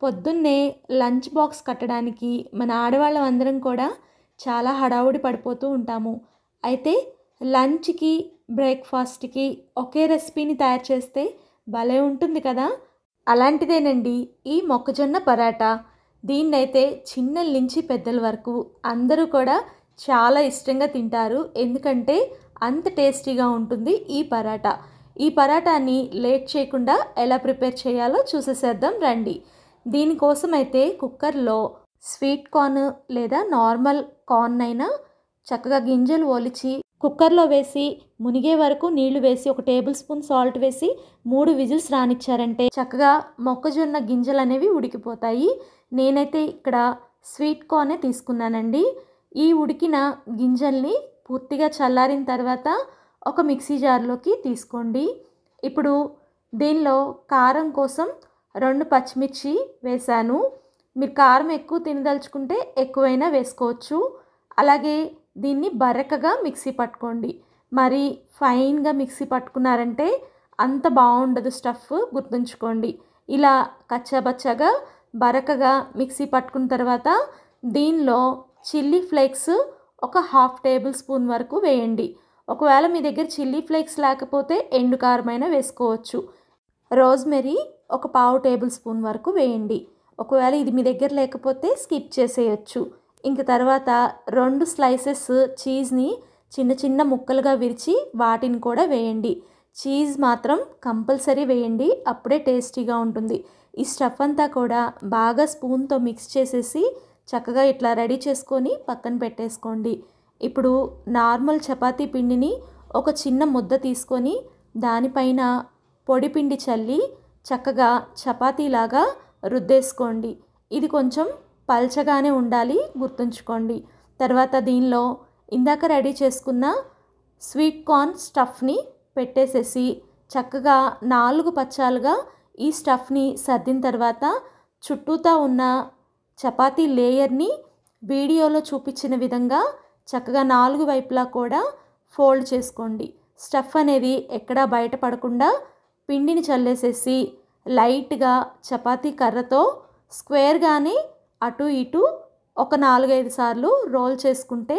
పొద్దున్నే lunch box కట్టడానికి మన ఆడవాళ్ళం అందరం కూడా చాలా హడావుడి పడిపోతూ ఉంటాము. అయితే లంచ్‌కి, బ్రేక్‌ఫాస్ట్‌కి ఒకే రెసిపీని తయారు చేస్తే భలే ఉంటుంది కదా! అలాంటిదేనండి ఈ మొక్కజొన్న పరాటా. దీన్నైతే చిన్నల నుంచి పెద్దల వరకు అందరూ కూడా చాలా ఇష్టంగా తింటారు. ఎందుకంటే అంత టేస్టీగా ఉంటుంది ఈ పరాటా. ఈ పరాటాని లేట్ చేయకుండా ఎలా ప్రిపేర్ చేయాలో చూసేసేద్దాం రండి. దీనికోసం అయితే కుక్కర్లో స్వీట్ కార్న్ లేదా నార్మల్ కార్న్ అయినా చక్కగా గింజలు ఒలిచి కుక్కర్లో వేసి మునిగే వరకు నీళ్లు వేసి ఒక టేబుల్ స్పూన్ సాల్ట్ వేసి 3 విజిల్స్ రానిచ్చారంటే చక్కగా మొక్కజొన్న గింజలు అనేవి ఉడికిపోతాయి. నేనైతే ఇక్కడ స్వీట్ కార్నే తీసుకున్నానండి. ఈ ఉడికిన గింజల్ని పూర్తిగా చల్లారిన తర్వాత ఒక మిక్సీ జార్లోకి తీసుకోండి. ఇప్పుడు దీనిలో కారం కోసం 2 పచ్చిమిర్చి వేశాను. మీరు కారం ఎక్కువ తినదలుచుకుంటే ఎక్కువైనా వేసుకోవచ్చు. అలాగే దీన్ని బరకగా మిక్సీ పట్టుకోండి. మరి ఫైన్గా మిక్సీ పట్టుకున్నారంటే అంత బాగుండదు స్టఫ్, గుర్తుంచుకోండి. ఇలా కచ్చాబచ్చాగా బరకగా మిక్సీ పట్టుకున్న తర్వాత దీనిలో చిల్లీ ఫ్లేక్స్ ఒక 1/2 టేబుల్ స్పూన్ వరకు వేయండి. ఒకవేళ మీ దగ్గర చిల్లీ ఫ్లేక్స్ లేకపోతే ఎండు కారమైనా వేసుకోవచ్చు. రోజ్మెరీ ఒక 1/4 టేబుల్ స్పూన్ వరకు వేయండి. ఒకవేళ ఇది మీ దగ్గర లేకపోతే స్కిప్ చేసేయచ్చు. ఇంక తర్వాత 2 స్లైసెస్ చీజ్ని చిన్న చిన్న ముక్కలుగా విరిచి వాటిని కూడా వేయండి. చీజ్ మాత్రం కంపల్సరీ వేయండి, అప్పుడే టేస్టీగా ఉంటుంది. ఈ స్టఫ్ అంతా కూడా బాగా స్పూన్తో మిక్స్ చేసేసి చక్కగా ఇట్లా రెడీ చేసుకొని పక్కన పెట్టేసుకోండి. ఇప్పుడు నార్మల్ చపాతీ పిండిని ఒక చిన్న ముద్ద తీసుకొని దానిపైన పొడి పిండి చల్లి చక్కగా చపాతీలాగా రుద్దేసుకోండి. ఇది కొంచెం పల్చగానే ఉండాలి, గుర్తుంచుకోండి. తర్వాత దీనిలో ఇందాక రెడీ చేసుకున్న స్వీట్ కార్న్ స్టఫ్ని పెట్టేసేసి చక్కగా 4 పచ్చాలుగా ఈ స్టఫ్ని సర్దిన తర్వాత చుట్టూతా ఉన్న చపాతీ లేయర్ని వీడియోలో చూపించిన విధంగా చక్కగా 4 వైపులా కూడా ఫోల్డ్ చేసుకోండి. స్టఫ్ అనేది ఎక్కడా బయటపడకుండా పిండిని చల్లేసేసి లైట్గా చపాతీ కర్రతో స్క్వేర్గానే అటు ఇటు ఒక 4-5 సార్లు రోల్ చేసుకుంటే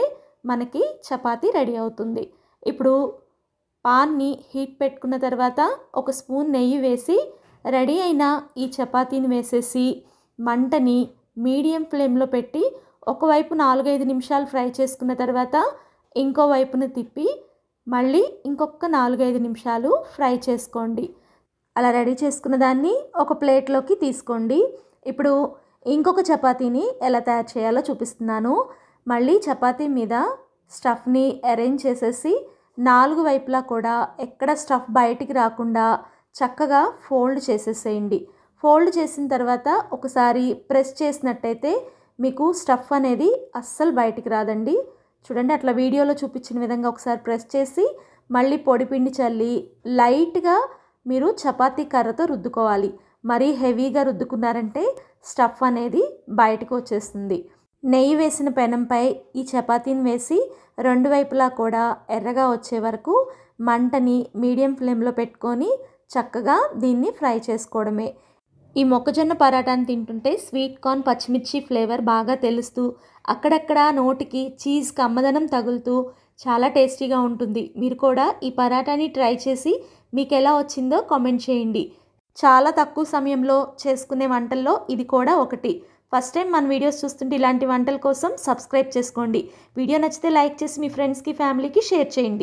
మనకి చపాతీ రెడీ అవుతుంది. ఇప్పుడు పాన్ని హీట్ పెట్టుకున్న తర్వాత ఒక స్పూన్ నెయ్యి వేసి రెడీ అయిన ఈ చపాతీని వేసేసి మంటని మీడియం ఫ్లేమ్లో పెట్టి ఒకవైపు 4-5 నిమిషాలు ఫ్రై చేసుకున్న తర్వాత ఇంకో వైపును తిప్పి మళ్ళీ ఇంకొక 4-5 నిమిషాలు ఫ్రై చేసుకోండి. అలా రెడీ చేసుకున్న దాన్ని ఒక ప్లేట్లోకి తీసుకోండి. ఇప్పుడు ఇంకొక చపాతీని ఎలా తయారు చేయాలో చూపిస్తున్నాను. మళ్ళీ చపాతీ మీద స్టఫ్ని అరేంజ్ చేసేసి 4 వైపులా కూడా ఎక్కడ స్టఫ్ బయటికి రాకుండా చక్కగా ఫోల్డ్ చేసేసేయండి. ఫోల్డ్ చేసిన తర్వాత ఒకసారి ప్రెస్ చేసినట్టయితే మీకు స్టఫ్ అనేది అస్సలు బయటికి రాదండి. చూడండి, అట్లా వీడియోలో చూపించిన విధంగా ఒకసారి ప్రెస్ చేసి మళ్ళీ పొడిపిండి చల్లి లైట్గా మీరు చపాతీ కర్రతో రుద్దుకోవాలి. మరీ హెవీగా రుద్దుకున్నారంటే స్టఫ్ అనేది బయటకు వచ్చేస్తుంది. నెయ్యి వేసిన పెనంపై ఈ చపాతీని వేసి 2 వైపులా కూడా ఎర్రగా వచ్చే వరకు మంటని మీడియం ఫ్లేమ్లో పెట్టుకొని చక్కగా దీన్ని ఫ్రై చేసుకోవడమే. ఈ మొక్కజొన్న పరాటాని తింటుంటే స్వీట్ కార్న్, పచ్చిమిర్చి ఫ్లేవర్ బాగా తెలుస్తూ అక్కడక్కడ నోటికి చీజ్ కమ్మదనం తగులుతూ చాలా టేస్టీగా ఉంటుంది. మీరు కూడా ఈ పరాటాని ట్రై చేసి మీకు ఎలా వచ్చిందో కామెంట్ చేయండి. చాలా తక్కువ సమయంలో చేసుకునే వంటల్లో ఇది కూడా ఒకటి. ఫస్ట్ టైం మన వీడియోస్ చూస్తుంటే ఇలాంటి వంటల కోసం సబ్స్క్రైబ్ చేసుకోండి. వీడియో నచ్చితే లైక్ చేసి మీ ఫ్రెండ్స్కి, ఫ్యామిలీకి షేర్ చేయండి.